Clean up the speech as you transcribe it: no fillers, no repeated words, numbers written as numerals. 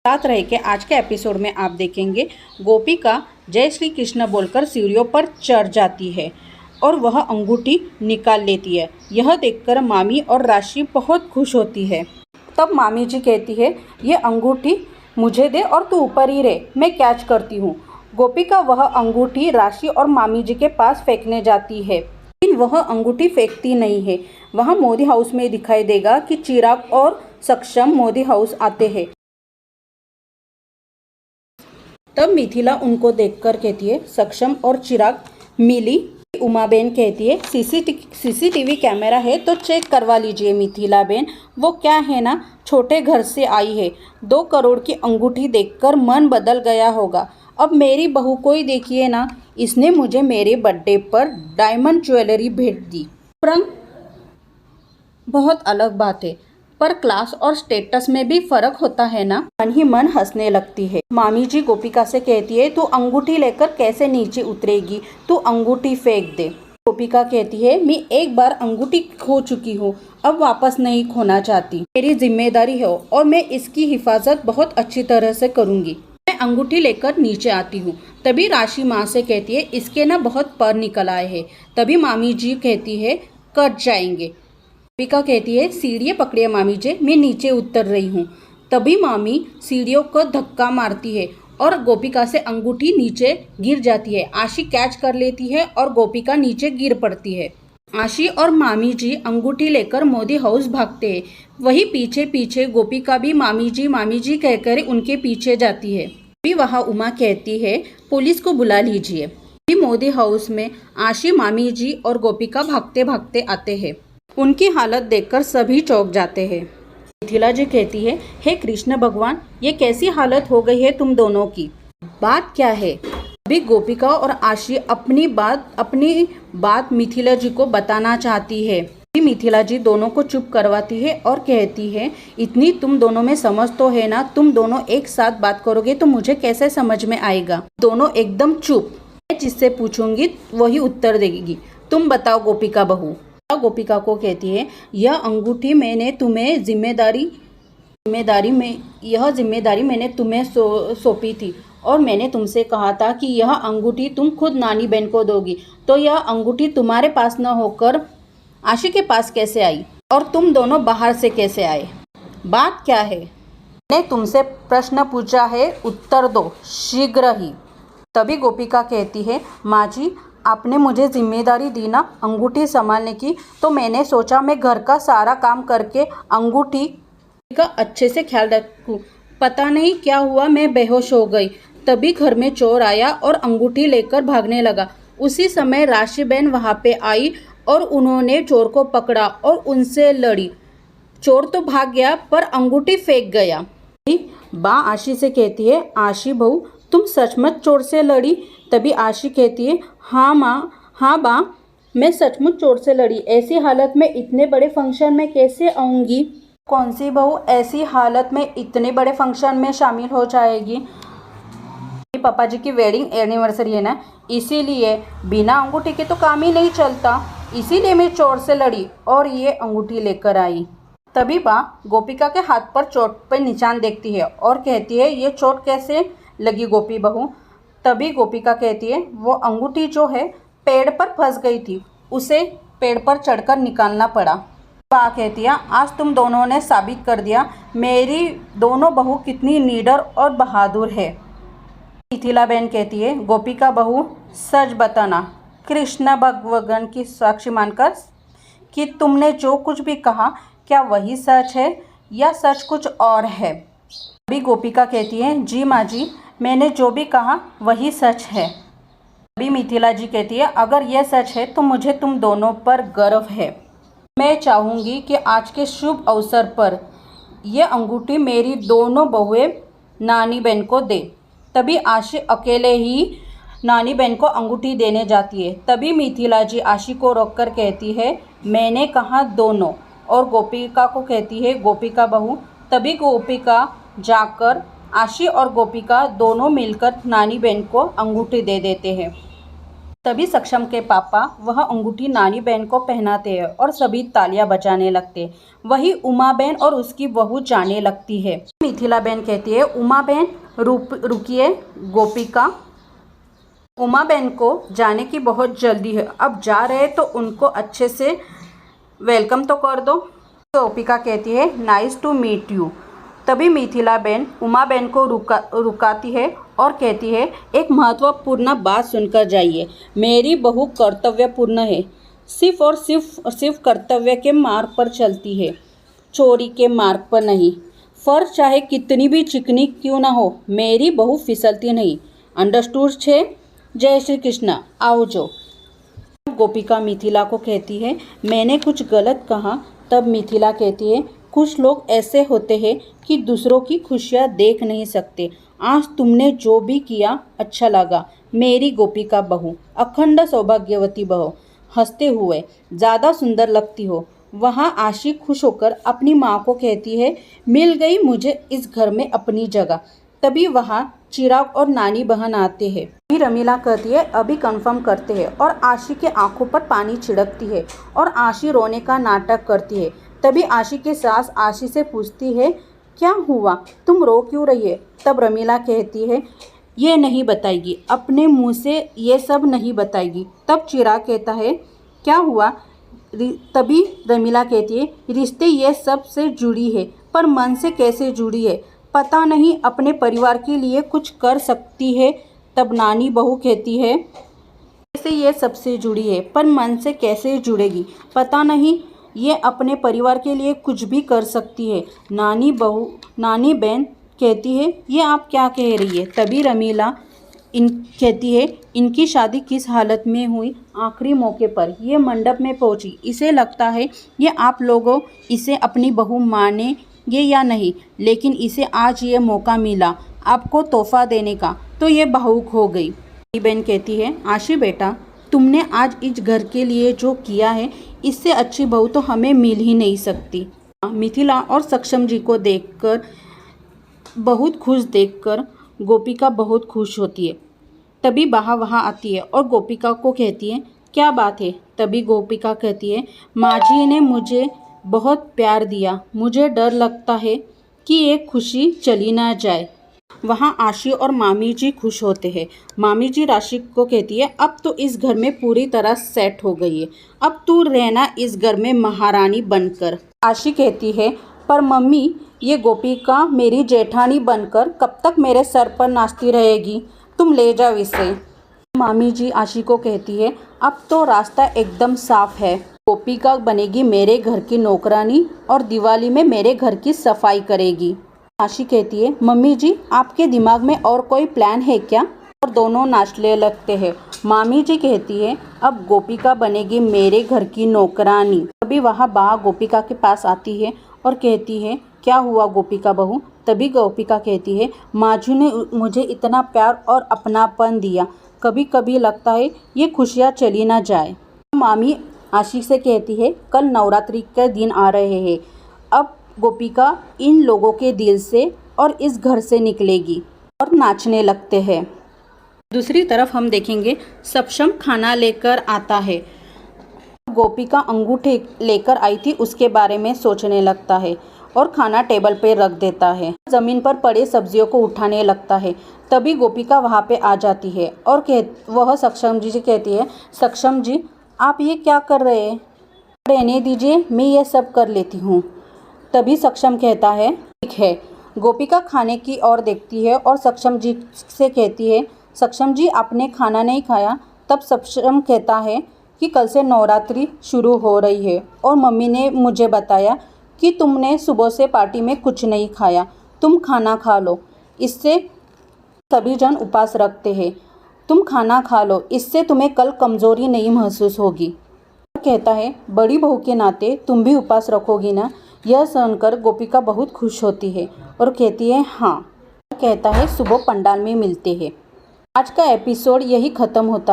साथ रह के आज के एपिसोड में आप देखेंगे गोपिका जय श्री कृष्ण बोलकर सीढ़ियों पर चढ़ जाती है और वह अंगूठी निकाल लेती है। यह देखकर मामी और राशि बहुत खुश होती है। तब मामी जी कहती है, ये अंगूठी मुझे दे और तू ऊपर ही रहे, मैं कैच करती हूँ। गोपिका वह अंगूठी राशि और मामी जी के पास फेंकने जाती है, लेकिन वह अंगूठी फेंकती नहीं है। वह मोदी हाउस में दिखाई देगा कि चिराग और सक्षम मोदी हाउस आते हैं। तब मिथिला उनको देखकर कहती है, सक्षम और चिराग मिली। उमा बेन कहती है, सीसीटीवी कैमरा है तो चेक करवा लीजिए मिथिला बेन। वो क्या है ना, छोटे घर से आई है, 2 करोड़ की अंगूठी देखकर मन बदल गया होगा। अब मेरी बहू को ही देखिए ना, इसने मुझे मेरे बर्थडे पर डायमंड ज्वेलरी भेंट दी। रंग बहुत अलग बात है, पर क्लास और स्टेटस में भी फर्क होता है ना। मन ही मन हंसने लगती है। मामी जी गोपिका से कहती है, तू अंगूठी लेकर कैसे नीचे उतरेगी, तू अंगूठी फेंक दे। गोपिका कहती है, मैं एक बार अंगूठी खो चुकी हूँ, अब वापस नहीं खोना चाहती। मेरी जिम्मेदारी है और मैं इसकी हिफाजत बहुत अच्छी तरह से करूँगी। मैं अंगूठी लेकर नीचे आती हूँ। तभी राशि माँ से कहती है, इसके ना बहुत पर निकल आए हैं। तभी मामी जी कहती है, कट जाएंगे। गोपिका कहती है, सीढ़ियाँ पकड़िए मामी जी, मैं नीचे उतर रही हूँ। तभी मामी सीढ़ियों को धक्का मारती है और गोपिका से अंगूठी नीचे गिर जाती है। आशी कैच कर लेती है और गोपिका नीचे गिर पड़ती है। आशी और मामी जी अंगूठी लेकर मोदी हाउस भागते हैं। वही पीछे पीछे गोपिका भी मामी जी कहकर उनके पीछे जाती है। अभी वहाँ उमा कहती है, पुलिस को बुला लीजिए। अभी मोदी हाउस में आशी, मामी जी और गोपिका भागते भागते आते हैं। उनकी हालत देखकर सभी चौंक जाते हैं। मिथिला जी कहती है, हे कृष्ण भगवान, ये कैसी हालत हो गई है तुम दोनों की, बात क्या है। अभी गोपिका और आशी अपनी बात मिथिला जी को बताना चाहती है। अभी मिथिला जी दोनों को चुप करवाती है और कहती है, इतनी तुम दोनों में समझ तो है ना, तुम दोनों एक साथ बात करोगे तो मुझे कैसे समझ में आएगा। दोनों एकदम चुप। मैं जिससे पूछूंगी वही उत्तर देगी। तुम बताओ गोपिका बहू। गोपिका को कहती है, यह अंगूठी मैंने तुम्हें जिम्मेदारी मैंने तुम्हें सौंपी थी और मैंने तुमसे कहा था कि यह अंगूठी तुम खुद नानी बहन को दोगी। तो यह अंगूठी तुम्हारे पास न होकर आशी के पास कैसे आई और तुम दोनों बाहर से कैसे आए, बात क्या है। मैंने तुमसे प्रश्न पूछा है, उत्तर दो शीघ्र ही। तभी गोपिका कहती है, माँ जी आपने मुझे जिम्मेदारी दी ना अंगूठी संभालने की, तो मैंने सोचा मैं घर का सारा काम करके अंगूठी का अच्छे से ख्याल रखूं। पता नहीं क्या हुआ, मैं बेहोश हो गई। तभी घर में चोर आया और अंगूठी लेकर भागने लगा। उसी समय राशि बहन वहाँ पे आई और उन्होंने चोर को पकड़ा और उनसे लड़ी। चोर तो भाग गया पर अंगूठी फेंक गया। बा आशी से कहती है, आशी बहू तुम सचमुच चोर से लड़ी। तभी आशी कहती है, हाँ माँ, हाँ बा, मैं सचमुच चोर से लड़ी। ऐसी हालत में इतने बड़े फंक्शन में कैसे आऊँगी। कौन सी बहू ऐसी हालत में इतने बड़े फंक्शन में शामिल हो जाएगी। पापा जी की वेडिंग एनिवर्सरी है ना, इसीलिए बिना अंगूठी के तो काम ही नहीं चलता, इसीलिए मैं चोर से लड़ी और ये अंगूठी लेकर आई। तभी बा गोपिका के हाथ पर चोट पर निशान देखती है और कहती है, ये चोट कैसे लगी गोपी बहू। तभी गोपिका कहती है, वो अंगूठी जो है पेड़ पर फंस गई थी, उसे पेड़ पर चढ़कर निकालना पड़ा। बा कहती है, आज तुम दोनों ने साबित कर दिया मेरी दोनों बहू कितनी निडर और बहादुर है। मिथिला बहन कहती है, गोपिका बहू सच बताना कृष्ण भगवान की साक्षी मानकर कि तुमने जो कुछ भी कहा क्या वही सच है या सच कुछ और है। अभी गोपिका कहती है, जी माँ जी, मैंने जो भी कहा वही सच है। अभी मिथिला जी कहती है, अगर यह सच है तो मुझे तुम दोनों पर गर्व है। मैं चाहूँगी कि आज के शुभ अवसर पर यह अंगूठी मेरी दोनों बहुएं नानी बहन को दे। तभी आशी अकेले ही नानी बहन को अंगूठी देने जाती है। तभी मिथिला जी आशी को रोककर कहती है, मैंने कहा दोनों, और गोपिका को कहती है, गोपिका बहू। तभी गोपिका जाकर आशी और गोपिका दोनों मिलकर नानी बहन को अंगूठी दे देते हैं। तभी सक्षम के पापा वह अंगूठी नानी बहन को पहनाते हैं और सभी तालियां बजाने लगते हैं। वही उमा बहन और उसकी बहू जाने लगती है। मिथिला बहन कहती है, उमा बहन रुकिए। गोपिका, उमा बहन को जाने की बहुत जल्दी है, अब जा रहे तो उनको अच्छे से वेलकम तो कर दो। गोपिका कहती है, नाइस टू मीट यू। तभी मिथिला बहन उमा बहन को रुकाती है और कहती है, एक महत्वपूर्ण बात सुनकर जाइए। मेरी बहू कर्तव्यपूर्ण है, सिर्फ और सिर्फ कर्तव्य के मार्ग पर चलती है, चोरी के मार्ग पर नहीं। फर चाहे कितनी भी चिकनी क्यों ना हो, मेरी बहू फिसलती नहीं। अंडरस्टूड छे? जय श्री कृष्ण। आओ जो। गोपिका मिथिला को कहती है, मैंने कुछ गलत कहा? तब मिथिला कहती है, कुछ लोग ऐसे होते हैं कि दूसरों की खुशियाँ देख नहीं सकते। आज तुमने जो भी किया अच्छा लगा। मेरी गोपिका बहू, अखंड सौभाग्यवती बहू, हंसते हुए ज़्यादा सुंदर लगती हो। वहाँ आशी खुश होकर अपनी माँ को कहती है, मिल गई मुझे इस घर में अपनी जगह। तभी वहाँ चिराग और नानी बहन आते हैं। अभी रमीला कहती है, अभी कंफर्म करते हैं, और आशी के आंखों पर पानी छिड़कती है और आशी रोने का नाटक करती है। तभी आशी की सास आशी से पूछती है, क्या हुआ, तुम रो क्यों रही है? तब रमीला कहती है, ये नहीं बताएगी, अपने मुंह से ये सब नहीं बताएगी। तब चिराग कहता है, क्या हुआ? तभी रमीला कहती है, रिश्ते ये सब से जुड़ी है, पर मन से कैसे जुड़ी है पता नहीं, अपने परिवार के लिए कुछ कर सकती है। तब नानी बहू कहती है, कैसे ये सबसे जुड़ी है, पर मन से कैसे जुड़ेगी पता नहीं, ये अपने परिवार के लिए कुछ भी कर सकती है। नानी बहन कहती है, ये आप क्या कह रही है? तभी रमीला कहती है, इनकी शादी किस हालत में हुई? आखिरी मौके पर ये मंडप में पहुंची। इसे लगता है ये आप लोगों इसे अपनी बहू मानेंगे या नहीं, लेकिन इसे आज ये मौका मिला आपको तोहफा देने का, तो ये भावुक हो गई। बहन कहती है, आशी बेटा, तुमने आज इस घर के लिए जो किया है, इससे अच्छी बहू तो हमें मिल ही नहीं सकती। मिथिला और सक्षम जी को देखकर गोपिका बहुत खुश होती है। तभी वहाँ आती है और गोपिका को कहती है, क्या बात है? तभी गोपिका कहती है, माँ जी ने मुझे बहुत प्यार दिया, मुझे डर लगता है कि ये खुशी चली ना जाए। वहाँ आशी और मामी जी खुश होते हैं। मामी जी राशि को कहती है, अब तो इस घर में पूरी तरह सेट हो गई है, अब तू रहना इस घर में महारानी बनकर। आशी कहती है, पर मम्मी, ये गोपिका मेरी जेठानी बनकर कब तक मेरे सर पर नाचती रहेगी? तुम ले जाओ इसे। मामी जी आशी को कहती है, अब तो रास्ता एकदम साफ है, गोपिका बनेगी मेरे घर की नौकरानी और दिवाली में मेरे घर की सफाई करेगी। आशी कहती है, मम्मी जी, आपके दिमाग में और कोई प्लान है क्या? और दोनों नाचने लगते हैं। मामी जी कहती है, अब गोपिका बनेगी मेरे घर की नौकरानी। तभी वहाँ बा गोपिका के पास आती है और कहती है, क्या हुआ गोपिका बहू? तभी गोपिका कहती है, माँ जी ने मुझे इतना प्यार और अपनापन दिया, कभी कभी लगता है ये खुशियाँ चली ना जाए। मामी आशी से कहती है, कल नवरात्रि के दिन आ रहे हैं, अब गोपिका इन लोगों के दिल से और इस घर से निकलेगी, और नाचने लगते हैं। दूसरी तरफ हम देखेंगे, सक्षम खाना लेकर आता है। गोपिका अंगूठी लेकर आई थी, उसके बारे में सोचने लगता है और खाना टेबल पे रख देता है। ज़मीन पर पड़े सब्जियों को उठाने लगता है। तभी गोपिका वहाँ पे आ जाती है और वह सक्षम जी से कहती है, सक्षम जी, आप ये क्या कर रहे हैं? रहने दीजिए, मैं ये सब कर लेती हूँ। तभी सक्षम कहता है, ठीक है। गोपिका खाने की ओर देखती है और सक्षम जी से कहती है, सक्षम जी, आपने खाना नहीं खाया? तब सक्षम कहता है कि कल से नवरात्रि शुरू हो रही है और मम्मी ने मुझे बताया कि तुमने सुबह से पार्टी में कुछ नहीं खाया, तुम खाना खा लो, इससे सभी जन उपवास रखते हैं, तुम खाना खा लो, इससे तुम्हें कल कमज़ोरी नहीं महसूस होगी। कहता है, बड़ी बहू के नाते तुम भी उपवास रखोगी ना? यह सुनकर गोपिका बहुत खुश होती है और कहती है, हाँ। कहता है, सुबह पंडाल में मिलते हैं। आज का एपिसोड यही ख़त्म होता है।